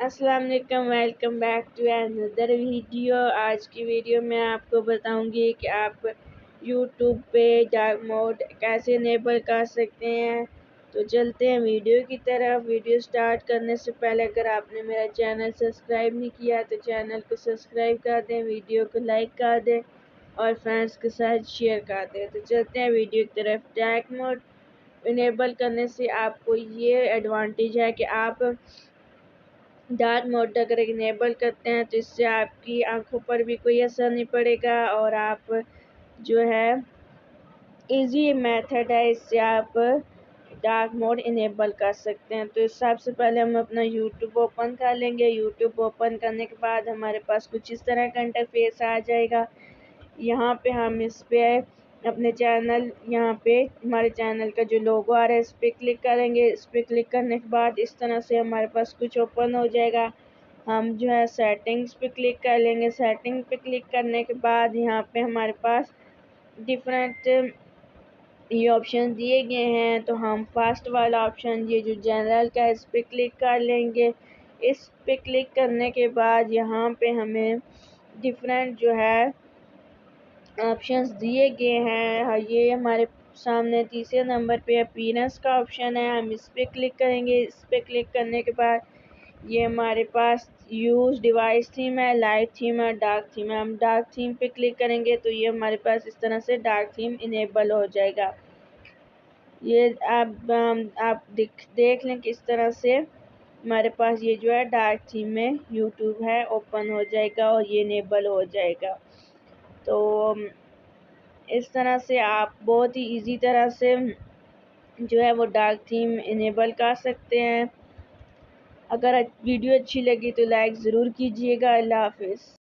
السلام علیکم، welcome back to اندر ویڈیو۔ آج کی ویڈیو میں آپ کو بتاؤں گی کہ آپ یوٹیوب پہ ڈارک موڈ کیسے انیبل کر سکتے ہیں۔ تو چلتے ہیں ویڈیو کی طرف۔ ویڈیو سٹارٹ کرنے سے پہلے اگر آپ نے میرا چینل سبسکرائب نہیں کیا تو چینل کو سبسکرائب کر دیں، ویڈیو کو لائک کر دیں اور فرینڈس کے ساتھ شیئر کر دیں۔ تو چلتے ہیں ویڈیو کی طرف۔ ڈارک موڈ انیبل کرنے سے آپ کو یہ ایڈوانٹیج ہے کہ آپ ڈارک موڈ اگر انیبل کرتے ہیں تو اس سے آپ کی آنکھوں پر بھی کوئی اثر نہیں پڑے گا، اور آپ جو ہے ایزی میتھڈ ہے، اس سے آپ ڈارک موڈ انیبل کر سکتے ہیں۔ تو سب سے پہلے ہم اپنا یوٹیوب اوپن کر لیں گے۔ یوٹیوب اوپن کرنے کے بعد ہمارے پاس کچھ اس طرح کا انٹرفیس آ جائے گا۔ یہاں پہ ہم اس پہ اپنے چینل، یہاں پہ ہمارے چینل کا جو لوگو آ رہا ہے اس پہ کلک کریں گے۔ اس پہ کلک کرنے کے بعد اس طرح سے ہمارے پاس کچھ اوپن ہو جائے گا۔ ہم جو ہے سیٹنگز پہ کلک کر لیں گے۔ سیٹنگ پہ کلک کرنے کے بعد یہاں پہ ہمارے پاس ڈیفرنٹ یہ آپشن دیے گئے ہیں، تو ہم فرسٹ والا آپشن یہ جو جنرل کا ہے اس پہ کلک کر لیں گے۔ اس پہ کلک کرنے کے بعد یہاں پہ ہمیں ڈیفرنٹ جو ہے آپشنز دیے گئے ہیں۔ یہ ہمارے سامنے تیسرے نمبر پہ اپیرنس کا آپشن ہے، ہم اس پہ کلک کریں گے۔ اس پہ کلک کرنے کے بعد یہ ہمارے پاس یوز ڈیوائس تھیم ہے، لائٹ تھیم ہے، ڈارک تھیم ہے۔ ہم ڈارک تھیم پہ کلک کریں گے تو یہ ہمارے پاس اس طرح سے ڈارک تھیم انیبل ہو جائے گا۔ یہ آپ دیکھ لیں کس طرح سے ہمارے پاس یہ جو ہے ڈارک تھیم میں یوٹیوب ہے اوپن ہو جائے گا اور یہ انیبل ہو جائے گا۔ تو اس طرح سے آپ بہت ہی ایزی طرح سے جو ہے وہ ڈارک تھیم انیبل کر سکتے ہیں۔ اگر ویڈیو اچھی لگی تو لائک ضرور کیجیے گا۔ اللہ حافظ۔